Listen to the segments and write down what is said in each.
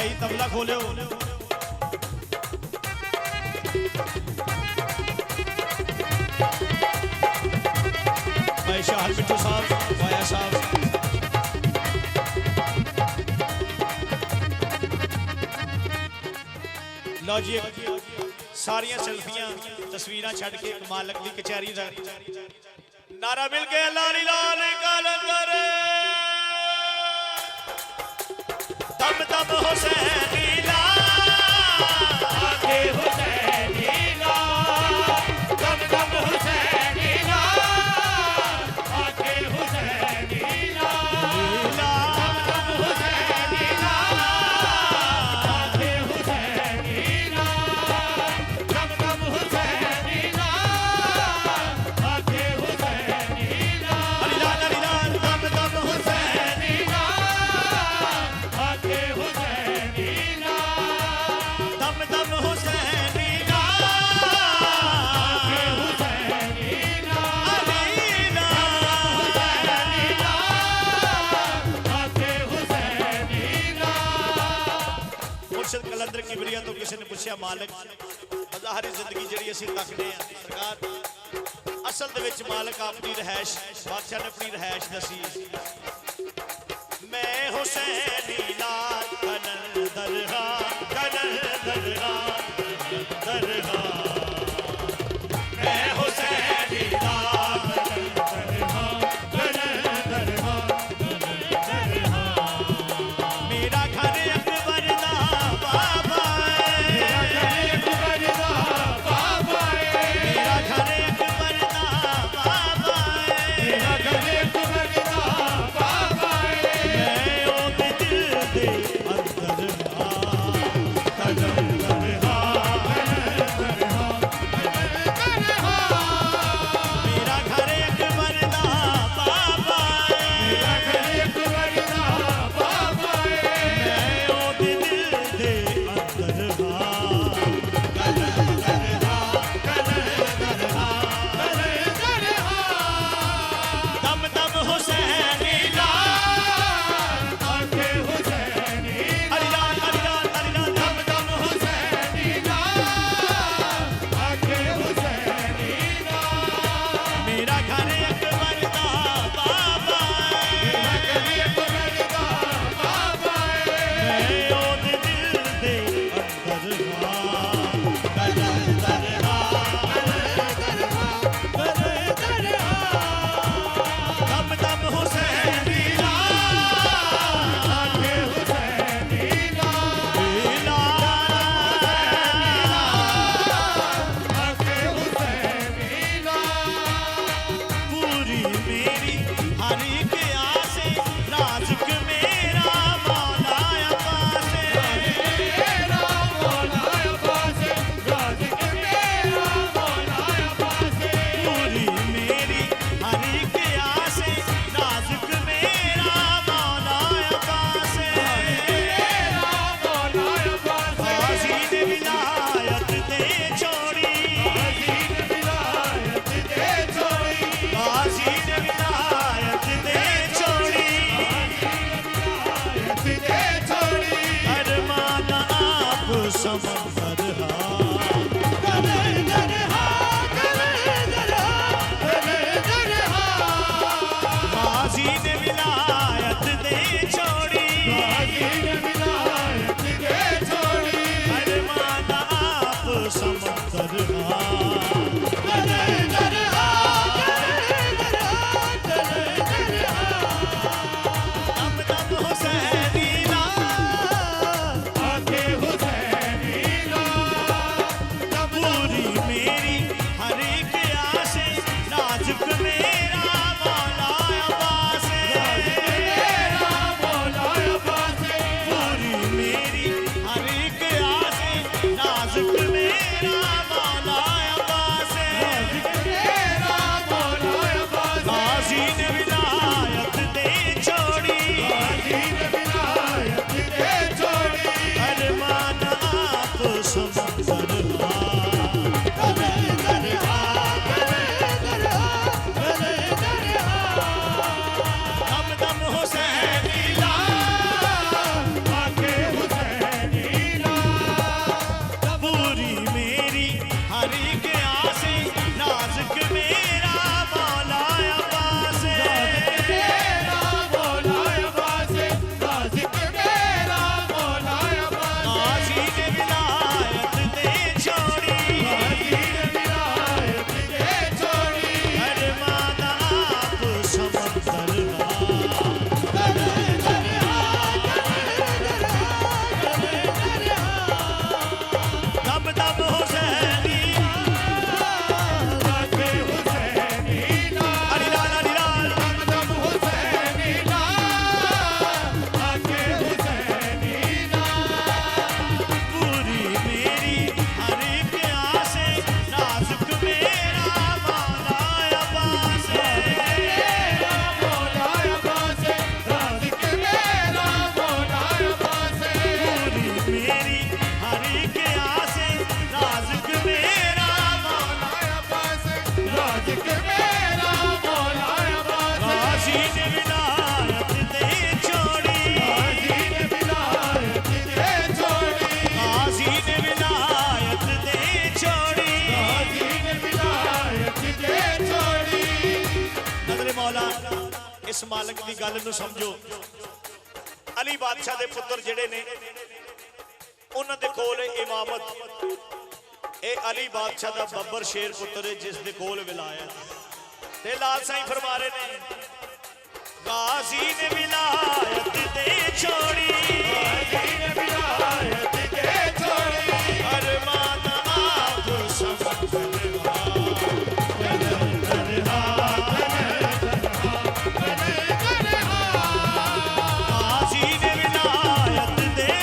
भाई तबला खोलो। भाई शाह मिट्टू साहब, वाया साहब। लो जी सारिया सेल्फियां तस्वीर छड़ के मालक की कचहरी का नारा मिल गया। लाली लाल का लंगर दम दम हुसैनी ला आगे हुसैनी ला दम दम हुसैनी ला आगे हुसैनी ला दम दम हुसैनी ला आगे हुसैनी ला दम दम हुसैनी ला आगे हुसैनी ला अली लाल दम दम हुसैनी ला आगे हुसैनी ला दम दम हुसैनी ला आगे हुसैनी ला अली ला हुसैनी ला आगे हुसैनी ला। मुर्शिद कलंदर किबरिया तो किसी ने पूछा मालिक ज़ाहरी जिंदगी जी असीं तकने सरकार असल दे विच मालिक अपनी रहायश बादशाह ने अपनी रहायश दसी। मैं हुसैनी लाल कनल दरगाह दरगाह मैं हुसैनी लाल कनल दरगाह मेरा घर अकबर दा बाबा मेरा घर अकबर दा बाबा मेरा घर अकबर दा बाबा मेरा घर अकबर दा बाबा मैं ओदे दिल दे अंदर कदम दरगाह मेरा घर अकबर दा बाबा मेरा घर अकबर दा बाबा मैं ओदे दिल दे अंदर दम दम हुसैनी ला आगे हुसैनी अली लाल दम दम हुसैनी ला आगे हुसैनी ला मेरा घर अकबर दा बाबा मेरा घर अकबर दा बाबा मैं ओदे दिल दे अंदर दम दम हुसैनी ला आगे हुसैनी ला आगे हुसैनी ला पूरी मेरी हर एक आसे नाजुक मेरा मौला अब्बास मेरा मौला अब्बास नाजुक मेरा मौला अब्बास पूरी मेरी हर एक आसे नाजुक मेरा मौला अब्बास मेरा मौला अब्बास गाज़ी ने विलायत दे छोड़ी गाज़ी ने विलायत दे छोड़ी गाज़ी ने विलायत दे छोड़ी विलायत दे छोड़ी अरमान आप समंदर गाज़ी ने विलायत दे छोड़ी गाज़ी ने विलायत दे छोड़ी अरमान आप समंदर दम दम हुसैनी ला आगे हुसैनी ला पूरी मेरी हर एक आसे नाजुक मेरा मौला अब्बास मेरा मौला अब्बास पूरी मेरी हर एक आसे नाजुक मेरा मौला अब्बास मेरा मौला अब्बास गाज़ी ने विलायत दे छोड़ी गाज़ी ने विलायत दे छोड़ी अरमान आप समंदर दम दम हुसैनी ला आगे हुसैनी मालिक की गल नूं समझो। अली बादशाह दे पुत्र जिहड़े ने उन्हां दे कोल इमामत, ये अली बादशाह दा बब्बर शेर पुत्र है जिस दे कोल विलायत। ते लाल साईं फरमा रहे ने गाजी ने विलायत दे छोड़ी, गाजी ने विलायत दे छोड़ी, अरमान आप समझवा कलंदर हा गाजी ने विलायत दे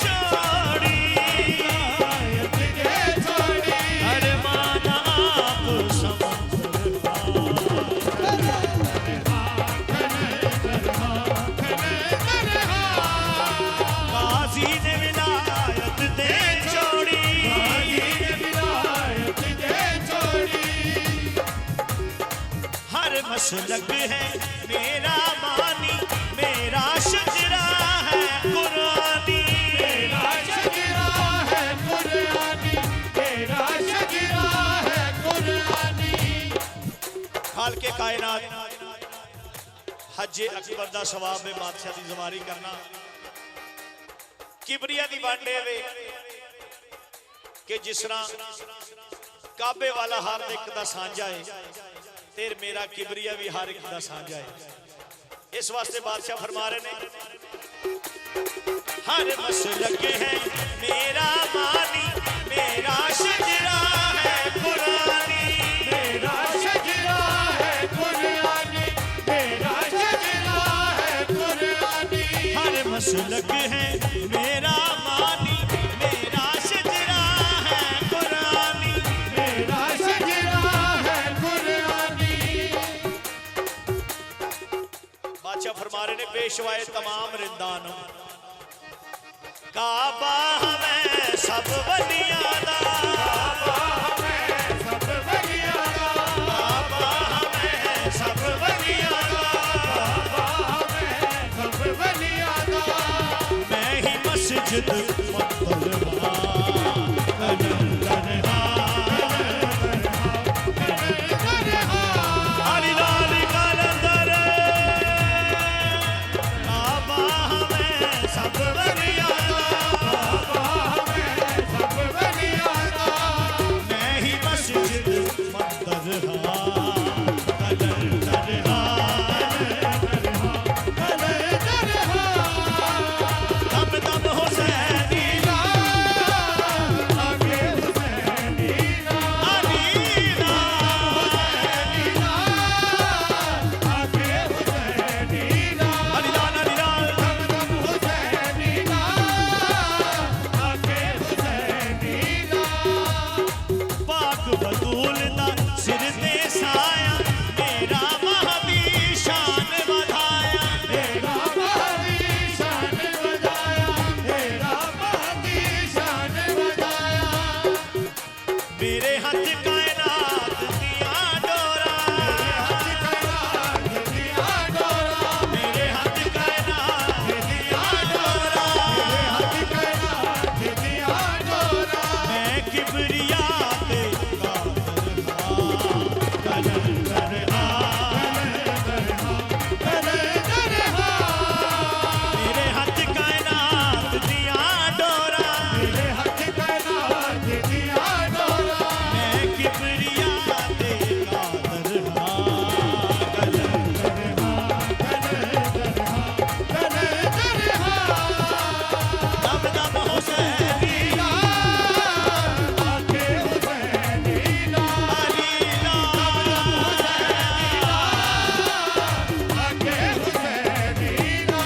छोड़ी, विलायत दे छोड़ी, अरमान आप समझवा गाजी ने विलायत दे छोड़ी, गाजी ने विलायत दे छोड़ी। हर मसलक है मेरा मानी, मेरा शजरा है कुरानी, मेरा शजरा है कुरानी, मेरा शजरा है कुरानी। खालिक़े कायनात हज अकबर दा सवाब में बादशाह की ज़वारी करना, किबरिया की बांडे वे कि जिस तरह काबे वाला हर एक दा सांझा है, तेर मेरा किबरिया भी हर एक दा सांझा है। इस वास्ते बादशाह फरमा रहे ने हर मसलक है मेरा मानी, मेरा शजरा है कुरानी, मेरा शजरा है कुरानी, मेरा शजरा है कुरानी। हर मसलक है मेरा मानी, मेरा शजरा है कुरानी, मेरा शजरा है कुरानी। बादशाह फरमा रहे ने पेशवाए तमाम रिंदान काबा हमें सब वलियां दा, काबा हमें सब वलियां दा, काबा हमें सब वलियां दा, काबा हमें सब वलियां दा। मैं ही मस्जिद मुतलबा कलंदर अली लाल कलंदर काबा हमें सब वलियां दा, काबा हमें सब वलियां दा। मैं ही मस्जिद मुतलबा कलंदर दम दम हुसैनी ला, आगे हुसैनी ला, अली ला, हुसैनी ला, आगे हुसैनी ला, अली लाल अली लाल, दम दम हुसैनी ला, आगे हुसैनी ला। पाक बतूल दा सिर ते साया, मेरा महदी शान बढ़ाया, मेरा महदी शान बढ़ाया, मेरा महदी शान बढ़ाया। मेरे हाथ कायनात दिया डोरा, मेरे हाथ कायनात दिया डोरा, मेरे हाथ कायनात दिया डोरा। मैं किबरिया ते कादर हा, कलंदर हा, मेरे हाथ कायनात दिया डोरा, मेरे हाथ कायनात दिया डोरा। मैं किबरिया ते कादर हा, कलंदर हा, कलंदर हा। दम दम हुसैनी ला, आगे हुसैनी ला, अली ला, हुसैनी ला, आगे हुसैनी ला।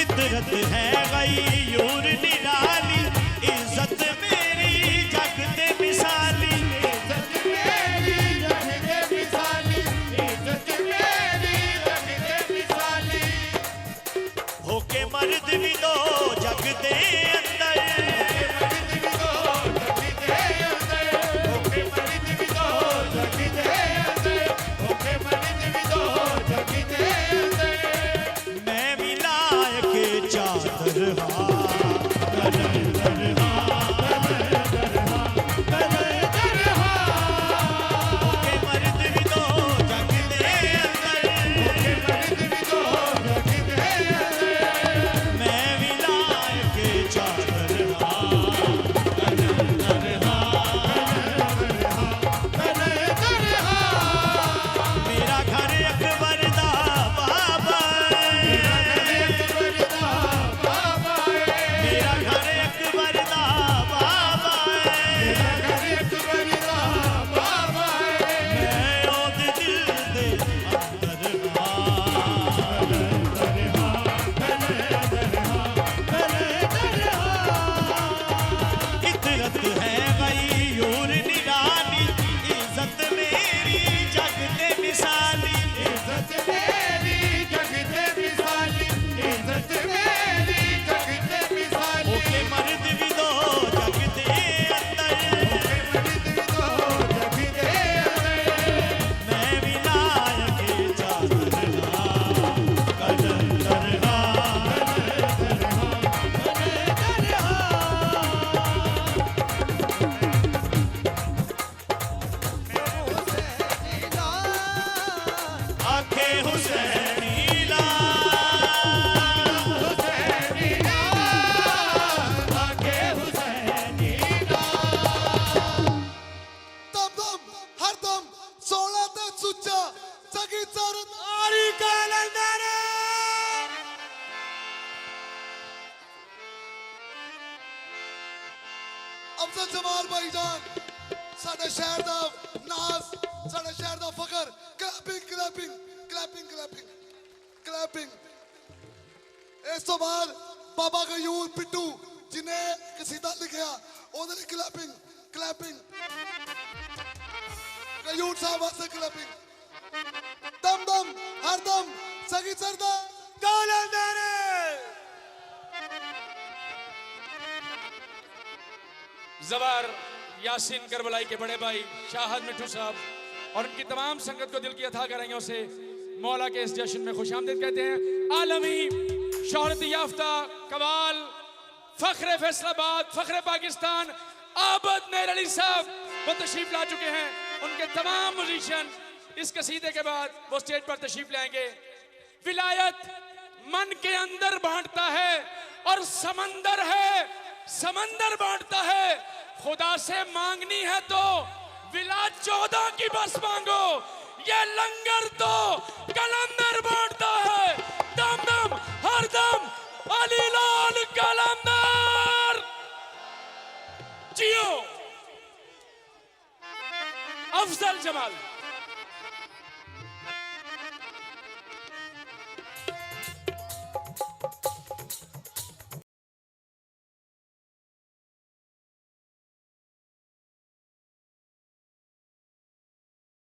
इतरत है गयूर निराली, इज्जत मेरी जग दे मिसाली, इज्जत मेरी जग दे मिसाली, इज्जत मेरी जग दे मिसाली। होके मर्द भी दो जग दे अंदर, होके मर्द भी दो जग दे अंदर, होके मर्द भी दो जग दे अंदर। मैं भी लायक चादर हा, कलंदर हा, कलंदर हा, होके मर्द भी दो जग दे अंदर, होके मर्द अफजल जमाल भाईजान साडे शहर दा नाज, साडे शहर दा फखर। Clapping clapping clapping clapping clapping. इस तो बाद बाबा गयूर पिट्टू जिन्हें कसीदा लिखा ओदे लिए क्लैपिंग क्लैपिंग। गयूर साहब वास्ते क्लैपिंग। दम दम हर दम सगी सरदा कालंदर जवार यासीन करबलाई के बड़े भाई शाहद मिठू साहब और उनकी तमाम संगत को दिल की अथा कराइयों से मौला के इस जश्न में खुशामदीद कहते हैं। आलमी शोहरत याफ्ता कवाल फख्र फैसलाबाद फख्र पाकिस्तान आबद मेर अली साहब वो तशरीफ ला चुके हैं। उनके तमाम म्यूजिशियन इस कसीदे के बाद वो स्टेज पर तशरीफ लाएंगे। विलायत मन के अंदर बांटता है और समंदर है, समंदर बांटता है। खुदा से मांगनी है तो विला 14 की बस मांगो, ये लंगर तो